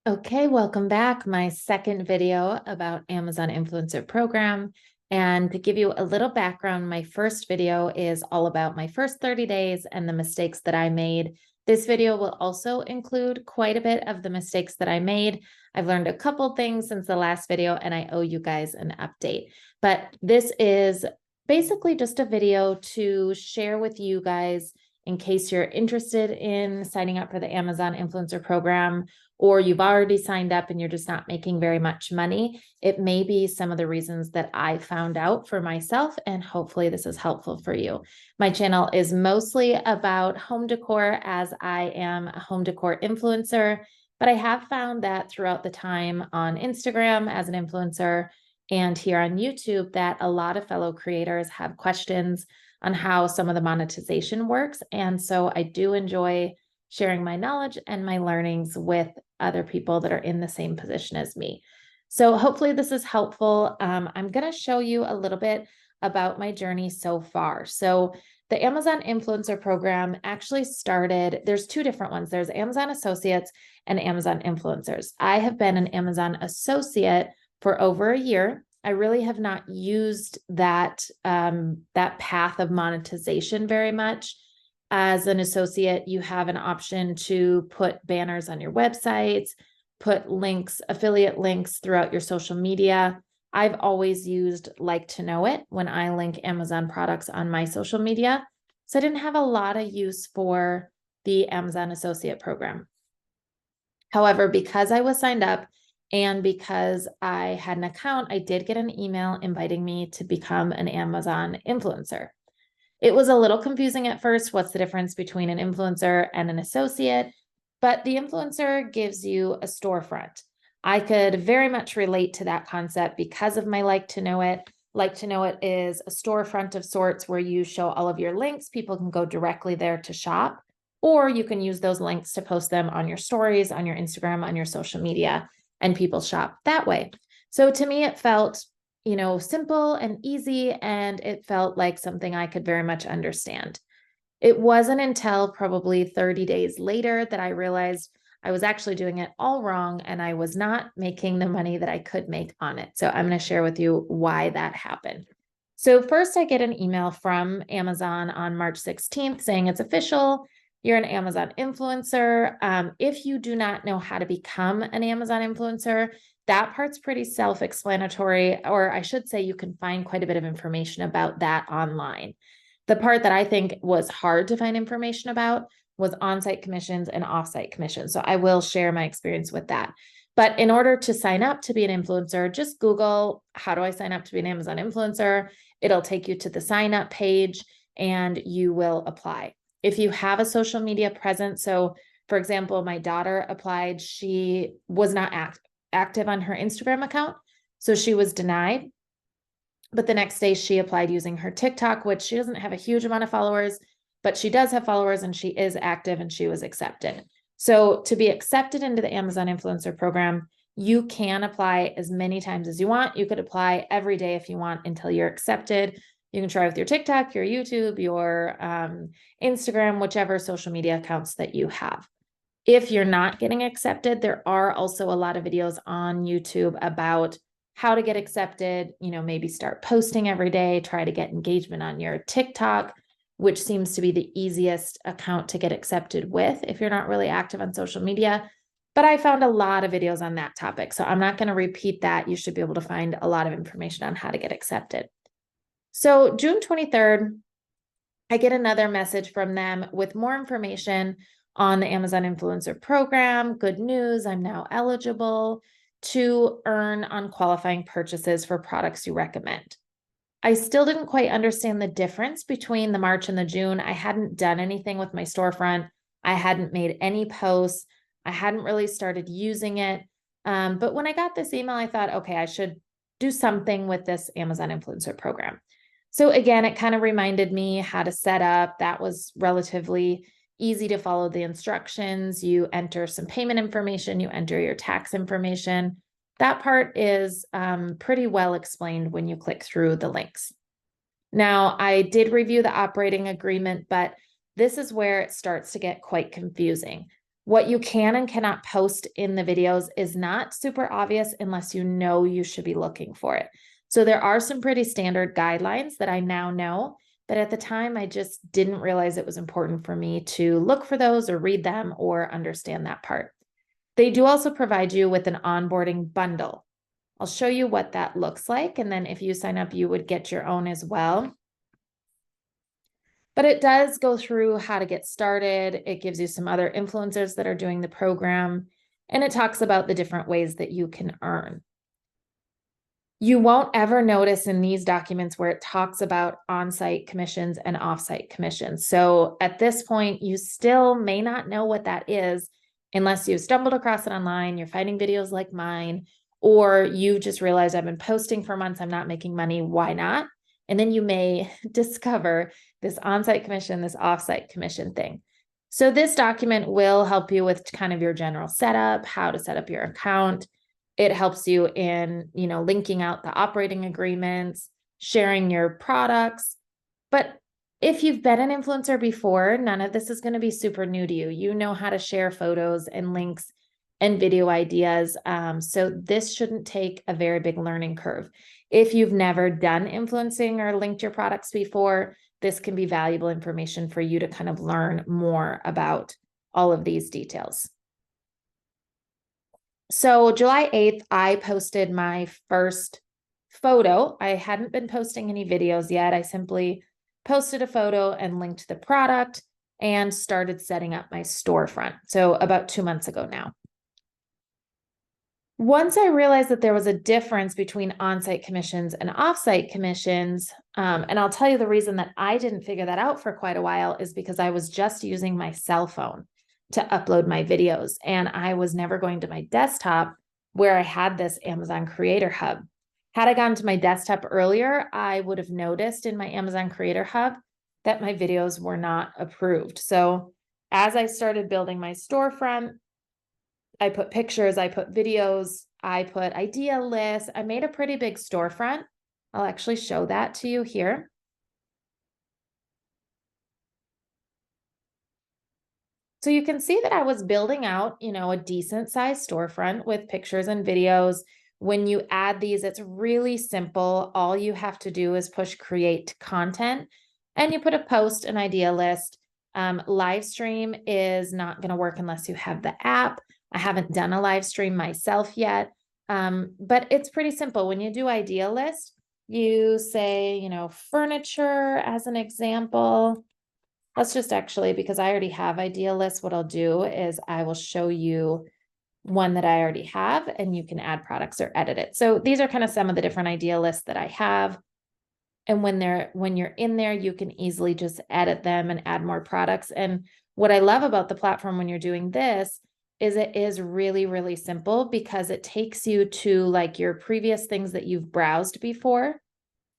Okay, welcome back. My second video about Amazon Influencer Program. And to give you a little background, my first video is all about my first 30 days and the mistakes that I made. This video will also include quite a bit of the mistakes that I made. I've learned a couple things since the last video, and I owe you guys an update. But this is basically just a video to share with you guys in case you're interested in signing up for the Amazon Influencer Program, or you've already signed up and you're just not making very much money. It may be some of the reasons that I found out for myself, and hopefully this is helpful for you. My channel is mostly about home decor, as I am a home decor influencer, but I have found that throughout the time on Instagram as an influencer and here on YouTube that a lot of fellow creators have questions on how some of the monetization works. And so I do enjoy sharing my knowledge and my learnings with other people that are in the same position as me. So hopefully this is helpful. I'm going to show you a little bit about my journey so far. So the Amazon Influencer Program actually started, there's two different ones. There's Amazon Associates and Amazon Influencers. I have been an Amazon Associate for over a year. I really have not used that path of monetization very much. As an associate, you have an option to put banners on your websites, put links, affiliate links throughout your social media. I've always used Like to Know It when I link Amazon products on my social media. So I didn't have a lot of use for the Amazon Associate Program. However, because I was signed up and because I had an account, I did get an email inviting me to become an Amazon influencer. It was a little confusing at first. What's the difference between an influencer and an associate? But the influencer gives you a storefront. I could very much relate to that concept because of my Like to Know It. Like to Know It is a storefront of sorts where you show all of your links. People can go directly there to shop, or you can use those links to post them on your stories, on your Instagram, on your social media, and people shop that way. So to me, it felt simple and easy, and it felt like something I could very much understand. It wasn't until probably 30 days later that I realized I was actually doing it all wrong and I was not making the money that I could make on it. So I'm going to share with you why that happened. So first, I get an email from Amazon on March 16th saying it's official. You're an Amazon influencer. If you do not know how to become an Amazon influencer, that part's pretty self-explanatory, or I should say you can find quite a bit of information about that online. The part that I think was hard to find information about was on-site commissions and off-site commissions. So I will share my experience with that. But in order to sign up to be an influencer, just Google, how do I sign up to be an Amazon influencer? It'll take you to the sign up page and you will apply. If you have a social media presence, so for example, my daughter applied, she was not active on her Instagram account, so she was denied. But the next day she applied using her TikTok, which she doesn't have a huge amount of followers, but she does have followers and she is active and she was accepted. So to be accepted into the Amazon Influencer Program, you can apply as many times as you want. You could apply every day if you want until you're accepted. You can try with your TikTok, your YouTube, your Instagram, whichever social media accounts that you have. If you're not getting accepted, there are also a lot of videos on YouTube about how to get accepted, maybe start posting every day, try to get engagement on your TikTok, which seems to be the easiest account to get accepted with if you're not really active on social media. But I found a lot of videos on that topic, so I'm not going to repeat that. You should be able to find a lot of information on how to get accepted. So June 23rd, I get another message from them with more information on the Amazon Influencer Program. Good news, I'm now eligible to earn on qualifying purchases for products you recommend. I still didn't quite understand the difference between the March and the June. I hadn't done anything with my storefront. I hadn't made any posts. I hadn't really started using it. But when I got this email, I thought, okay, I should do something with this Amazon Influencer Program. So again, it kind of reminded me how to set up. That was relatively easy to follow the instructions. You enter some payment information, you enter your tax information. That part is pretty well explained when you click through the links. Now, I did review the operating agreement, but this is where it starts to get quite confusing. What you can and cannot post in the videos is not super obvious unless you know you should be looking for it. So there are some pretty standard guidelines that I now know, but at the time I just didn't realize it was important for me to look for those or read them or understand that part. They do also provide you with an onboarding bundle. I'll show you what that looks like. And then if you sign up, you would get your own as well. But it does go through how to get started. It gives you some other influencers that are doing the program, and it talks about the different ways that you can earn. You won't ever notice in these documents where it talks about on-site commissions and off-site commissions. So at this point, you still may not know what that is unless you've stumbled across it online, you're finding videos like mine, or you just realize I've been posting for months, I'm not making money, why not? And then you may discover this on-site commission, this off-site commission thing. So this document will help you with kind of your general setup, how to set up your account. It helps you in, linking out the operating agreements, sharing your products. But if you've been an influencer before, none of this is going to be super new to you. You know how to share photos and links and video ideas. So this shouldn't take a very big learning curve. If you've never done influencing or linked your products before, this can be valuable information for you to kind of learn more about all of these details. So July 8th, I posted my first photo. I hadn't been posting any videos yet. I simply posted a photo and linked the product and started setting up my storefront. So about 2 months ago now. Once I realized that there was a difference between on-site commissions and off-site commissions, and I'll tell you the reason that I didn't figure that out for quite a while is because I was just using my cell phone to upload my videos, and I was never going to my desktop where I had this Amazon Creator Hub. Had I gone to my desktop earlier, I would have noticed in my Amazon Creator Hub that my videos were not approved. So as I started building my storefront, I put pictures, I put videos, I put idea lists. I made a pretty big storefront. I'll actually show that to you here. So you can see that I was building out, a decent sized storefront with pictures and videos. When you add these, it's really simple. All you have to do is push create content and you put a post, an idea list. Live stream is not going to work unless you have the app. I haven't done a live stream myself yet, but it's pretty simple. When you do idea list, you say, furniture as an example. Let's just actually, because I already have idea lists, what I'll do is I will show you one that I already have and you can add products or edit it. So these are kind of some of the different idea lists that I have. And when you're in there, you can easily just edit them and add more products. And what I love about the platform when you're doing this is it is really, really simple because it takes you to like your previous things that you've browsed before.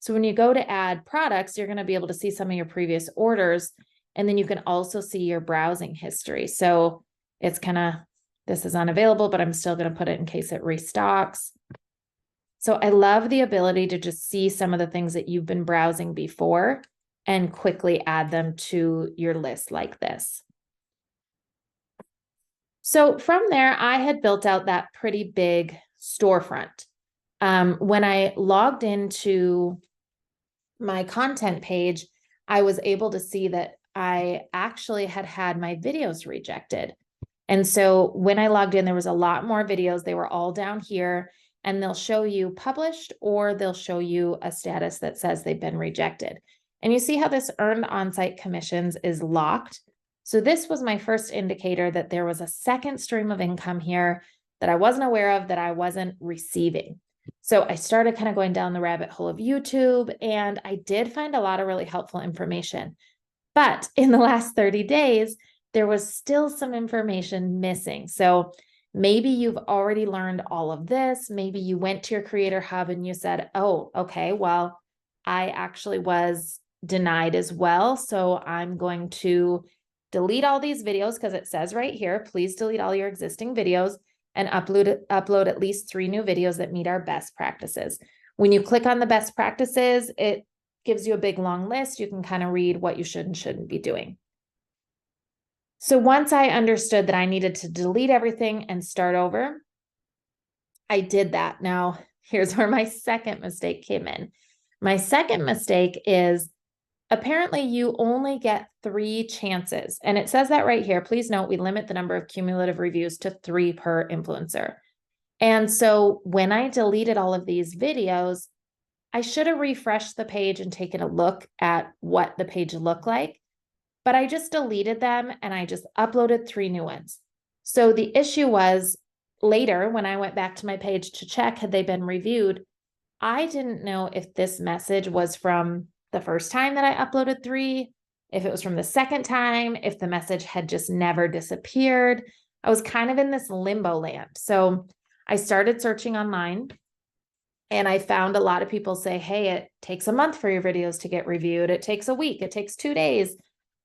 So when you go to add products, you're going to be able to see some of your previous orders, and then you can also see your browsing history. So it's kind of, this is unavailable, but I'm still going to put it in case it restocks. So I love the ability to just see some of the things that you've been browsing before and quickly add them to your list like this. So from there, I had built out that pretty big storefront. When I logged into my content page, I was able to see that I actually had my videos rejected. And so when I logged in, there was a lot more videos. They were all down here, and they'll show you published or they'll show you a status that says they've been rejected. And you see how this earned on-site commissions is locked. So this was my first indicator that there was a second stream of income here that I wasn't aware of, that I wasn't receiving. So I started kind of going down the rabbit hole of YouTube, and I did find a lot of really helpful information. But in the last 30 days, there was still some information missing. So maybe you've already learned all of this. Maybe you went to your Creator Hub and you said, oh, okay, well, I actually was denied as well. So I'm going to delete all these videos because it says right here, please delete all your existing videos and upload at least 3 new videos that meet our best practices. When you click on the best practices, it gives you a big long list. You can kind of read what you should and shouldn't be doing. So once I understood that I needed to delete everything and start over, I did that. Now, here's where my second mistake came in. My second mistake is apparently you only get 3 chances. And it says that right here. Please note, we limit the number of cumulative reviews to 3 per influencer. And so when I deleted all of these videos, I should have refreshed the page and taken a look at what the page looked like, but I just deleted them and I just uploaded 3 new ones. So the issue was later when I went back to my page to check, had they been reviewed? I didn't know if this message was from the first time that I uploaded 3, if it was from the second time, if the message had just never disappeared. I was kind of in this limbo land. So I started searching online and I found a lot of people say, hey, it takes a month for your videos to get reviewed. It takes a week. It takes 2 days.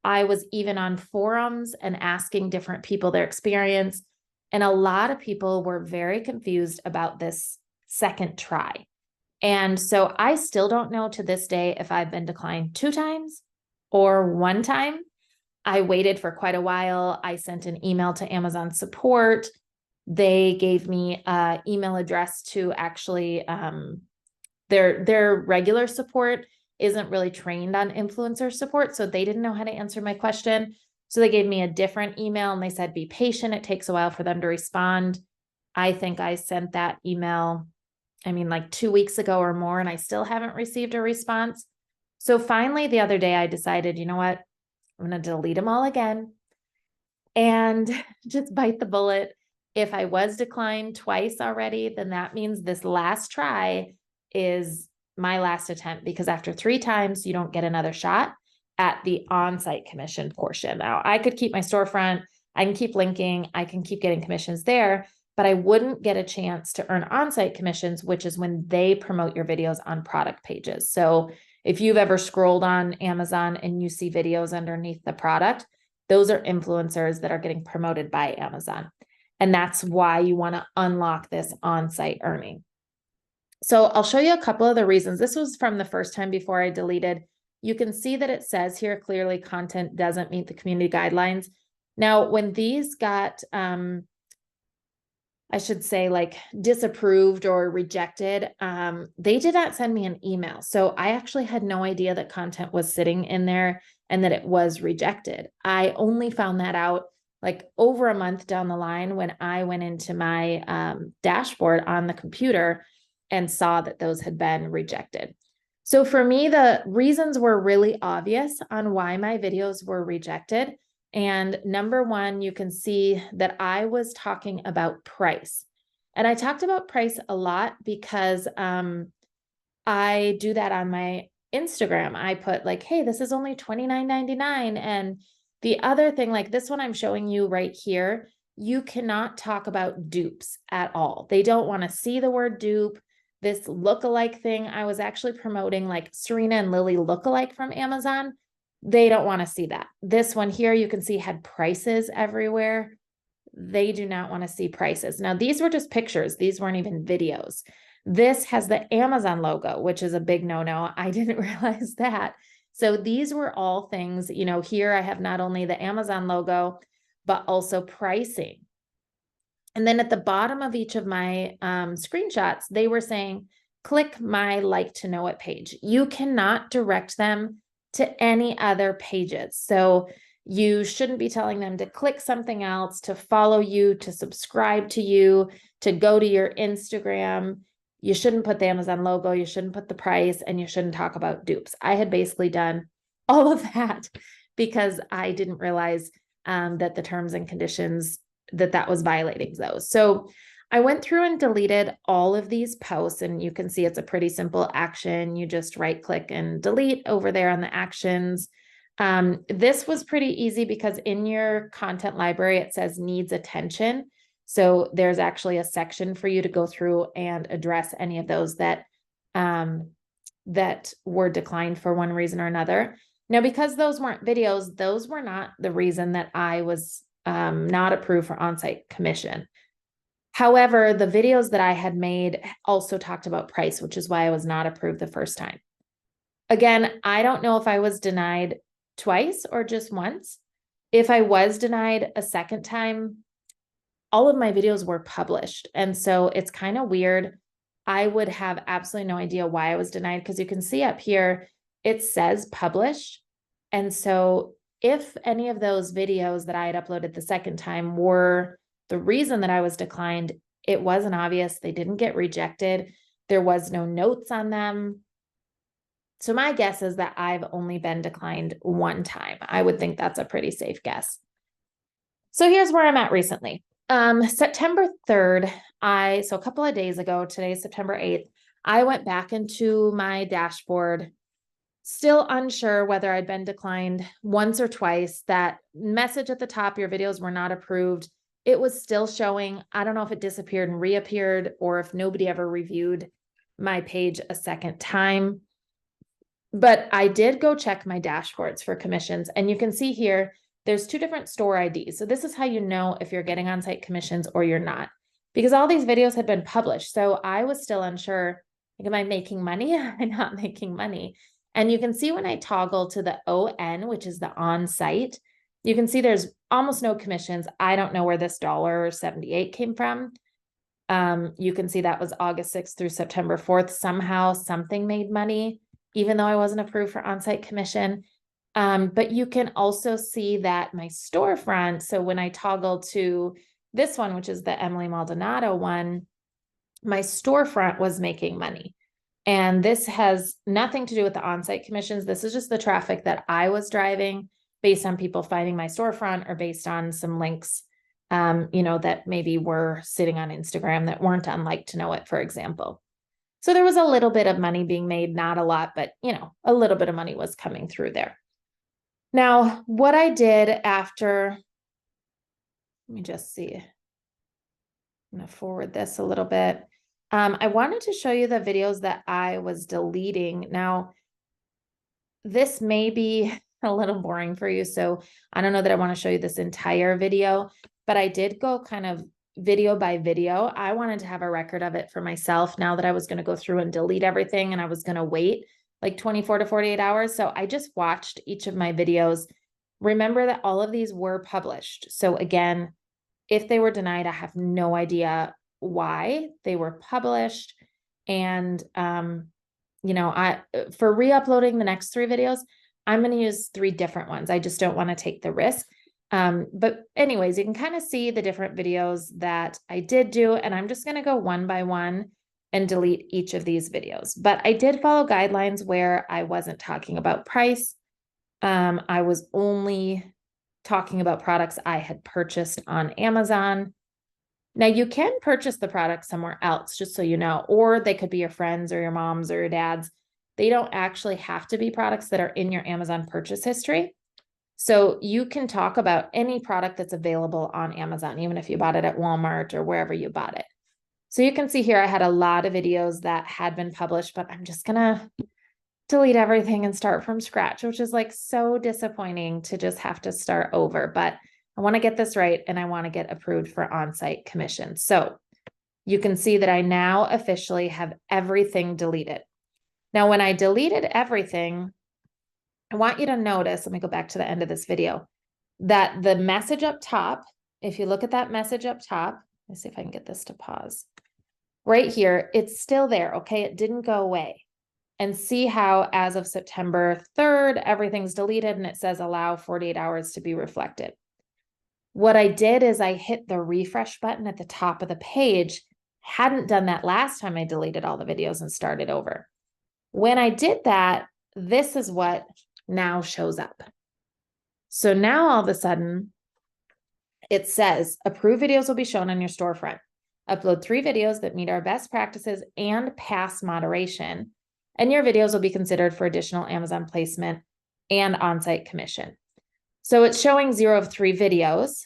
I was even on forums and asking different people their experience. And a lot of people were very confused about this second try. And so I still don't know to this day if I've been declined 2 times or 1 time. I waited for quite a while. I sent an email to Amazon support. They gave me an email address to actually, their regular support isn't really trained on influencer support, so they didn't know how to answer my question. So they gave me a different email and they said, be patient. It takes a while for them to respond. I think I sent that email, like 2 weeks ago or more, and I still haven't received a response. So finally, the other day, I decided, you know what? I'm going to delete them all again and just bite the bullet. If I was declined twice already, then that means this last try is my last attempt, because after 3 times, you don't get another shot at the on-site commission portion. Now, I could keep my storefront, I can keep linking, I can keep getting commissions there, but I wouldn't get a chance to earn on-site commissions, which is when they promote your videos on product pages. So if you've ever scrolled on Amazon and you see videos underneath the product, those are influencers that are getting promoted by Amazon. And that's why you want to unlock this on-site earning. So I'll show you a couple of the reasons. This was from the first time before I deleted. You can see that it says here clearly content doesn't meet the community guidelines. Now, when these got, I should say, like disapproved or rejected, they did not send me an email. So I actually had no idea that content was sitting in there and that it was rejected. I only found that out like over a month down the line when I went into my dashboard on the computer and saw that those had been rejected. So for me, the reasons were really obvious on why my videos were rejected. And number one, you can see that I was talking about price. And I talked about price a lot because I do that on my Instagram. I put like, hey, this is only $29.99. And the other thing, like this one I'm showing you right here, you cannot talk about dupes at all. They don't want to see the word dupe. This lookalike thing, I was actually promoting like Serena and Lily lookalike from Amazon. They don't want to see that. This one here, you can see had prices everywhere. They do not want to see prices. Now, these were just pictures. These weren't even videos. This has the Amazon logo, which is a big no-no. I didn't realize that. So these were all things, here I have not only the Amazon logo, but also pricing. And then at the bottom of each of my screenshots, they were saying, click my like to know it page. You cannot direct them to any other pages. So you shouldn't be telling them to click something else, to follow you, to subscribe to you, to go to your Instagram. You shouldn't put the Amazon logo, you shouldn't put the price, and you shouldn't talk about dupes. I had basically done all of that because I didn't realize that the terms and conditions that was violating those. So I went through and deleted all of these posts, and you can see it's a pretty simple action. You just right click and delete over there on the actions. This was pretty easy because in your content library, it says needs attention. So there's actually a section for you to go through and address any of those that were declined for one reason or another. Now, because those weren't videos, those were not the reason that I was not approved for on-site commission. However, the videos that I had made also talked about price, which is why I was not approved the first time. Again, I don't know if I was denied twice or just once, If I was denied a second time, all of my videos were published. And so it's kind of weird. I would have absolutely no idea why I was denied, because you can see up here, it says published. And so if any of those videos that I had uploaded the second time were the reason that I was declined, it wasn't obvious. They didn't get rejected. There was no notes on them. So my guess is that I've only been declined one time. I would think that's a pretty safe guess. So here's where I'm at recently. September 3rd, so a couple of days ago, today is September 8th, I went back into my dashboard, still unsure whether I'd been declined once or twice. That message at the top, your videos were not approved, it was still showing. I don't know if it disappeared and reappeared, or if nobody ever reviewed my page a second time. But I did go check my dashboards for commissions, and you can see here, there's two different store IDs. So this is how you know if you're getting on-site commissions or you're not, because all these videos had been published. So I was still unsure, like, am I making money? Am I not making money? And you can see when I toggle to the ON, which is the on-site, you can see there's almost no commissions. I don't know where this $1.78 came from. You can see that was August 6th through September 4th. Somehow something made money, even though I wasn't approved for on-site commission. But you can also see that my storefront, so when I toggle to this one, which is the Emily Maldonado one, my storefront was making money. And this has nothing to do with the on-site commissions. This is just the traffic that I was driving based on people finding my storefront, or based on some links, that maybe were sitting on Instagram that weren't on Like to Know It, for example. So there was a little bit of money being made, not a lot, but a little bit of money was coming through there. Now, what I did after, let me just see. I'm going to forward this a little bit. I wanted to show you the videos that I was deleting. Now, this may be a little boring for you, so I don't know that I want to show you this entire video, but I did go kind of video by video. I wanted to have a record of it for myself now that I was going to go through and delete everything, and I was going to wait like 24 to 48 hours. So I just watched each of my videos. Remember that all of these were published. So again, if they were denied, I have no idea why they were published. And, for re-uploading the next 3 videos, I'm going to use 3 different ones. I just don't want to take the risk. But anyways, you can kind of see the different videos that I did do, and I'm just going to go one by one and delete each of these videos. But I did follow guidelines where I wasn't talking about price. I was only talking about products I had purchased on Amazon. Now, you can purchase the product somewhere else, just so you know, or they could be your friends or your moms or your dads. They don't actually have to be products that are in your Amazon purchase history. So you can talk about any product that's available on Amazon, even if you bought it at Walmart or wherever you bought it. So you can see here, I had a lot of videos that had been published, but I'm just going to delete everything and start from scratch, which is like so disappointing to just have to start over. But I want to get this right, and I want to get approved for on-site commission. So you can see that I now officially have everything deleted. Now, when I deleted everything, I want you to notice, let me go back to the end of this video, that the message up top, if you look at that message up top, let's see if I can get this to pause. Right here, it's still there, okay? It didn't go away. And see how as of September 3rd, everything's deleted and it says allow 48 hours to be reflected. What I did is I hit the refresh button at the top of the page. Hadn't done that last time I deleted all the videos and started over. When I did that, this is what now shows up. So now all of a sudden, it says approved videos will be shown on your storefront. Upload 3 videos that meet our best practices and pass moderation, and your videos will be considered for additional Amazon placement and on-site commission. So it's showing 0 of 3 videos.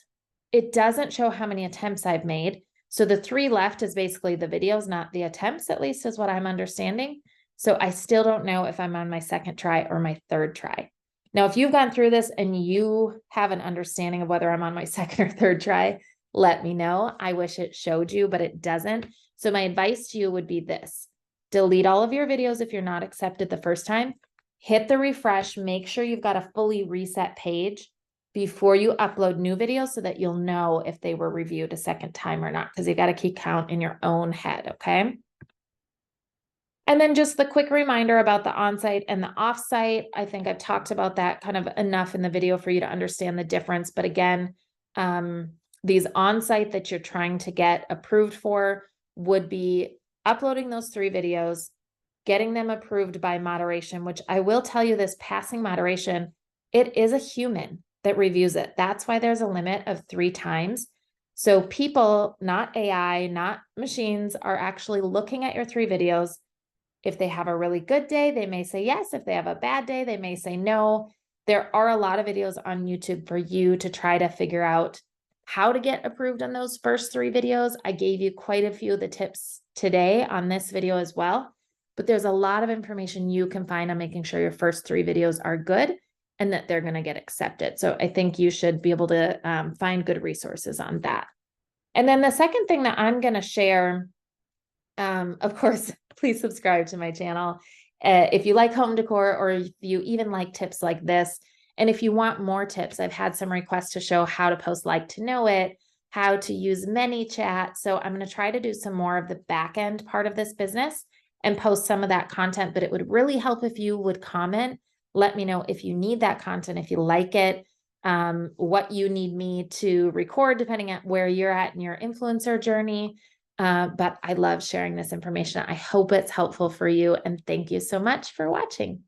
It doesn't show how many attempts I've made. So the 3 left is basically the videos, not the attempts, at least is what I'm understanding. So I still don't know if I'm on my 2nd try or my 3rd try. Now, if you've gone through this and you have an understanding of whether I'm on my 2nd or 3rd try, let me know. I wish it showed you, but it doesn't. So my advice to you would be this: delete all of your videos if you're not accepted the first time, hit the refresh, make sure you've got a fully reset page, before you upload new videos so that you'll know if they were reviewed a second time or not, because you got to keep count in your own head, okay? And then just the quick reminder about the onsite and the offsite. I think I've talked about that kind of enough in the video for you to understand the difference. But again, these onsite that you're trying to get approved for would be uploading those 3 videos, getting them approved by moderation, which I will tell you this, passing moderation, it is a human that reviews it. That's why there's a limit of 3 times. So people, not AI, not machines, are actually looking at your 3 videos. If they have a really good day, they may say yes. If they have a bad day, they may say no. There are a lot of videos on YouTube for you to try to figure out how to get approved on those first 3 videos. I gave you quite a few of the tips today on this video as well, but there's a lot of information you can find on making sure your first 3 videos are good and that they're going to get accepted. So I think you should be able to find good resources on that. And then the second thing that I'm going to share, of course, please subscribe to my channel if you like home decor, or if you even like tips like this. And if you want more tips, I've had some requests to show how to post like to know it, how to use ManyChat. So I'm going to try to do some more of the back end part of this business and post some of that content, but it would really help if you would comment. Let me know if you need that content, if you like it, what you need me to record, depending on where you're at in your influencer journey. But I love sharing this information. I hope it's helpful for you. And thank you so much for watching.